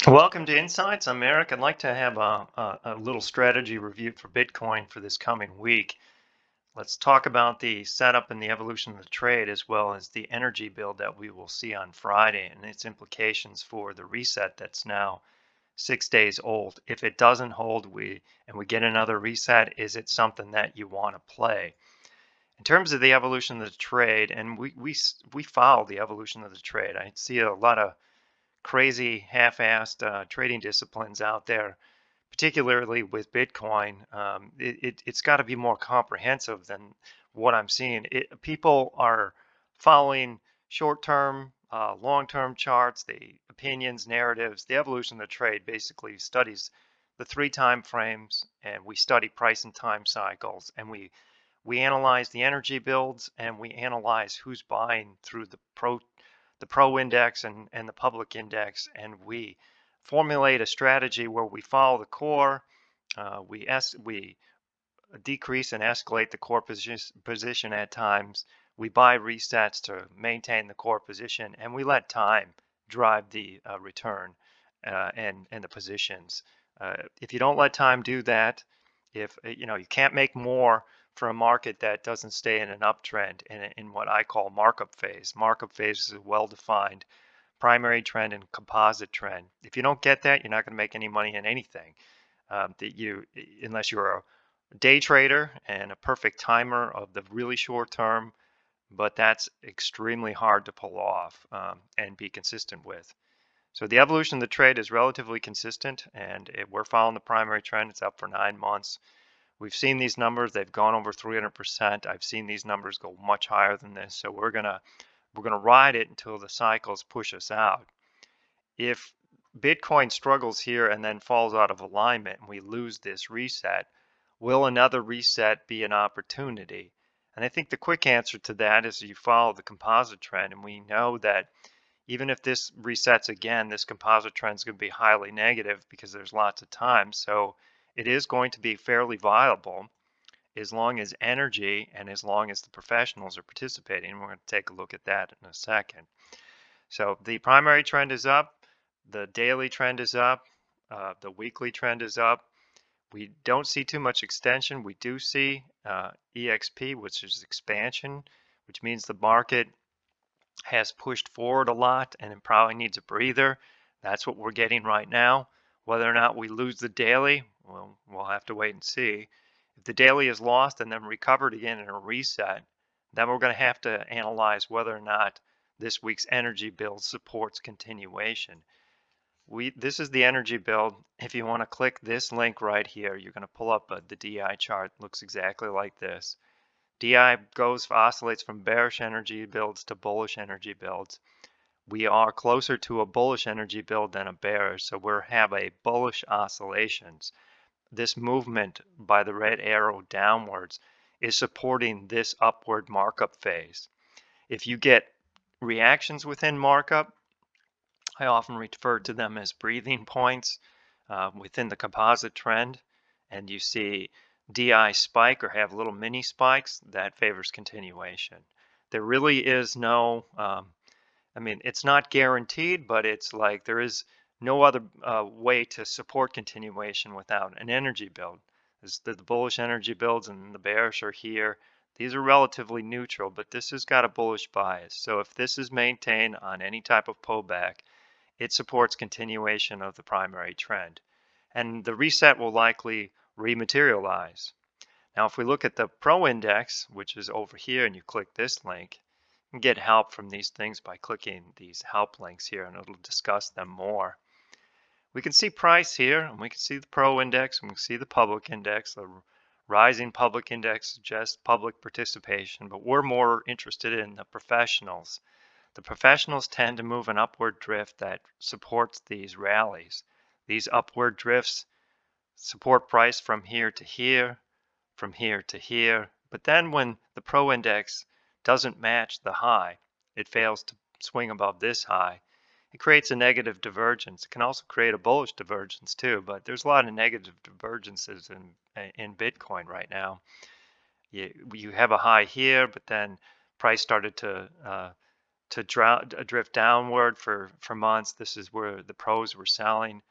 Welcome to Insights. I'm Eric. I'd like to have a little strategy review for Bitcoin for this coming week. Let's talk about the setup and the evolution of the trade, as well as the energy build that we will see on Friday and its implications for the reset that's now 6 days old. If it doesn't hold, we get another reset, is it something that you want to play? In terms of the evolution of the trade, and we follow the evolution of the trade. I see a lot of crazy half-assed trading disciplines out there, particularly with Bitcoin. It's got to be more comprehensive than what I'm seeing. People are following short-term, long-term charts, the opinions, narratives. The evolution of the trade basically studies the three time frames, and we study price and time cycles, and we analyze the energy builds, and we analyze who's buying through the pro index and the public index, and we formulate a strategy where we follow the core. We decrease and escalate the core position at times. We buy resets to maintain the core position, and we let time drive the return and the positions. If you don't let time do that, if you can't make more for a market that doesn't stay in an uptrend in what I call markup phase. Markup phase is a well-defined primary trend and composite trend. If you don't get that, you're not going to make any money in anything. Unless you're a day trader and a perfect timer of the really short term, but that's extremely hard to pull off and be consistent with. So the evolution of the trade is relatively consistent, and we're following the primary trend. It's up for 9 months. We've seen these numbers; they've gone over 300%. I've seen these numbers go much higher than this. So we're gonna ride it until the cycles push us out. If Bitcoin struggles here and then falls out of alignment and we lose this reset, will another reset be an opportunity? And I think the quick answer to that is you follow the composite trend, and we know that even if this resets again, this composite trend is going to be highly negative because there's lots of time. So it is going to be fairly viable as long as energy and as long as the professionals are participating. And we're going to take a look at that in a second. So the primary trend is up, the daily trend is up, the weekly trend is up. We don't see too much extension. We do see EXP, which is expansion, which means the market has pushed forward a lot and it probably needs a breather. That's what we're getting right now. Whether or not we lose the daily, well, we'll have to wait and see. If the daily is lost and then recovered again in a reset, then we're going to have to analyze whether or not this week's energy build supports continuation. This is the energy build. If you want to click this link right here, you're going to pull up the DI chart. It looks exactly like this. DI oscillates from bearish energy builds to bullish energy builds. We are closer to a bullish energy build than a bearish, so we have a bullish oscillations. This movement by the red arrow downwards is supporting this upward markup phase. If you get reactions within markup, I often refer to them as breathing points within the composite trend, and you see DI spike or have little mini spikes, that favors continuation. There really is no, I mean, it's not guaranteed, but it's like there is no other way to support continuation without an energy build. The bullish energy builds and the bearish are here. These are relatively neutral, but this has got a bullish bias. So if this is maintained on any type of pullback, it supports continuation of the primary trend. And the reset will likely rematerialize. Now, if we look at the Pro Index, which is over here, and you click this link, you can get help from these things by clicking these help links here, and it'll discuss them more. We can see price here, and we can see the Pro Index, and we can see the public index. The rising public index suggests public participation, but we're more interested in the professionals. The professionals tend to move an upward drift that supports these rallies. These upward drifts support price from here to here, from here to here. But then when the Pro Index doesn't match the high, it fails to swing above this high, it creates a negative divergence. It can also create a bullish divergence too, but there's a lot of negative divergences in Bitcoin right now. You have a high here, but then price started to drift downward for months. This is where the pros were selling.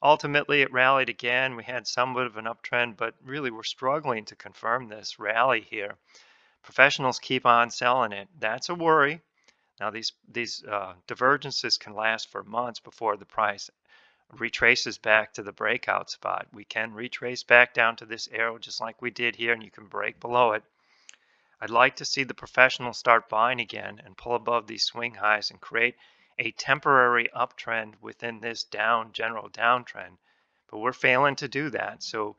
Ultimately, it rallied again. We had somewhat of an uptrend, but really we're struggling to confirm this rally here. Professionals keep on selling it. That's a worry. Now, these divergences can last for months before the price retraces back to the breakout spot. We can retrace back down to this arrow just like we did here, and you can break below it. I'd like to see the professionals start buying again and pull above these swing highs and create a temporary uptrend within this general downtrend. But we're failing to do that. So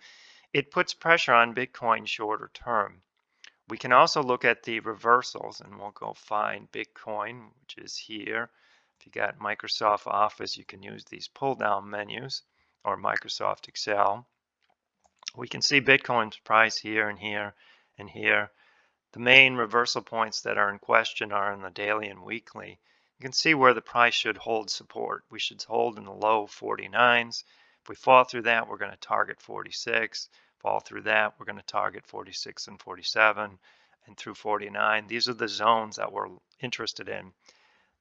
it puts pressure on Bitcoin shorter term. We can also look at the reversals, and we'll go find Bitcoin, which is here. If you got Microsoft Office, you can use these pull down menus, or Microsoft Excel. We can see Bitcoin's price here and here and here. The main reversal points that are in question are in the daily and weekly. You can see where the price should hold support. We should hold in the low 49s. If we fall through that, we're going to target 46. Fall through that, we're going to target 46 and 47 and through 49. These are the zones that we're interested in.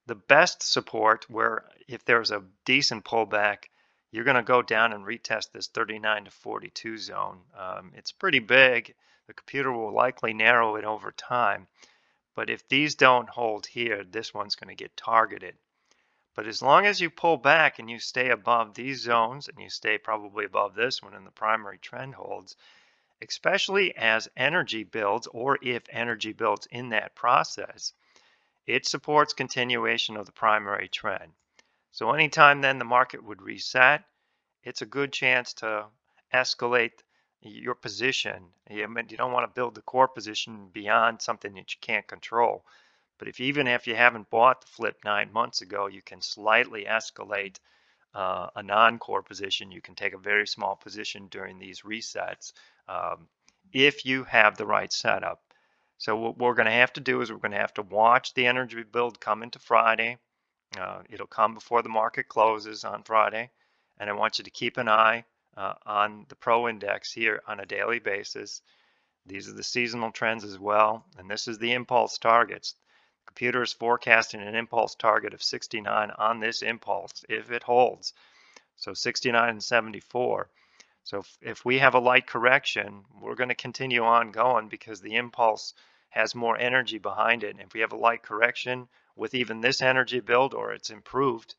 The best support, where if there's a decent pullback, you're going to go down and retest this 39 to 42 zone. It's pretty big. The computer will likely narrow it over time. But if these don't hold here, this one's going to get targeted. But as long as you pull back and you stay above these zones, and you stay probably above this one and the primary trend holds, especially as energy builds, or if energy builds in that process, it supports continuation of the primary trend. So anytime then the market would reset, it's a good chance to escalate your position. You don't want to build the core position beyond something that you can't control. But even if you haven't bought the flip 9 months ago, you can slightly escalate a non-core position. You can take a very small position during these resets if you have the right setup. So what we're going to have to do is we're going to have to watch the energy build come into Friday. It'll come before the market closes on Friday. And I want you to keep an eye on the Pro Index here on a daily basis. These are the seasonal trends as well. And this is the impulse targets. The computer is forecasting an impulse target of 69 on this impulse if it holds. So 69 and 74. So if we have a light correction, we're going to continue on going because the impulse has more energy behind it. And if we have a light correction with even this energy build, or it's improved,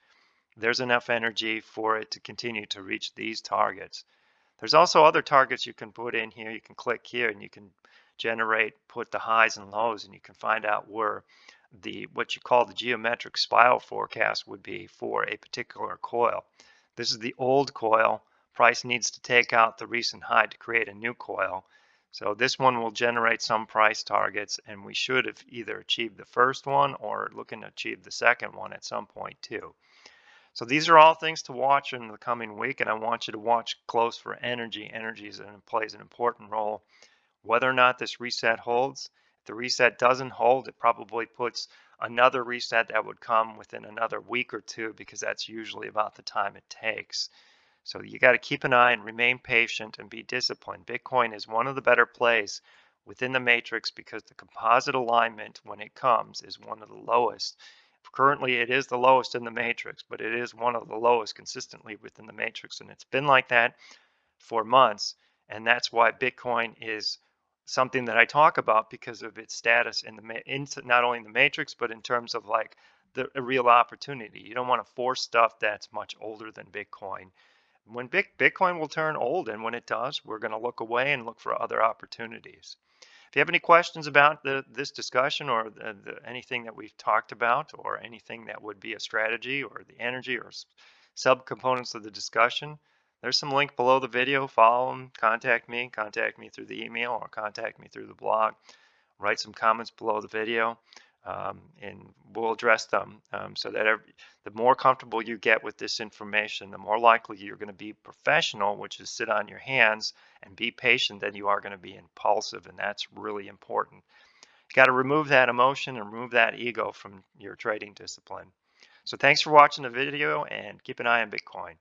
there's enough energy for it to continue to reach these targets. There's also other targets you can put in here. You can click here and you can put the highs and lows, and you can find out where what you call the geometric spiral forecast would be for a particular coil. This is the old coil. Price needs to take out the recent high to create a new coil. So this one will generate some price targets, and we should have either achieved the first one or looking to achieve the second one at some point too. So these are all things to watch in the coming week, and I want you to watch close for energy. Energy plays an important role. Whether or not this reset holds, if the reset doesn't hold, it probably puts another reset that would come within another week or two, because that's usually about the time it takes. So you got to keep an eye and remain patient and be disciplined. Bitcoin is one of the better plays within the matrix because the composite alignment, when it comes, is one of the lowest. Currently, it is the lowest in the matrix, but it is one of the lowest consistently within the matrix, and it's been like that for months. And that's why Bitcoin is something that I talk about, because of its status in not only in the matrix, but in terms of like a real opportunity. You don't want to force stuff that's much older than Bitcoin. When Bitcoin will turn old, and when it does, we're going to look away and look for other opportunities. If you have any questions about this discussion, or anything that we've talked about, or anything that would be a strategy, or the energy, or subcomponents of the discussion, there's some link below the video. Follow them, contact me through the email, or contact me through the blog. Write some comments below the video, and we'll address them, so that the more comfortable you get with this information, the more likely you're going to be professional, which is sit on your hands and be patient, than you are going to be impulsive. And that's really important. You got to remove that emotion and remove that ego from your trading discipline. So thanks for watching the video, and keep an eye on Bitcoin.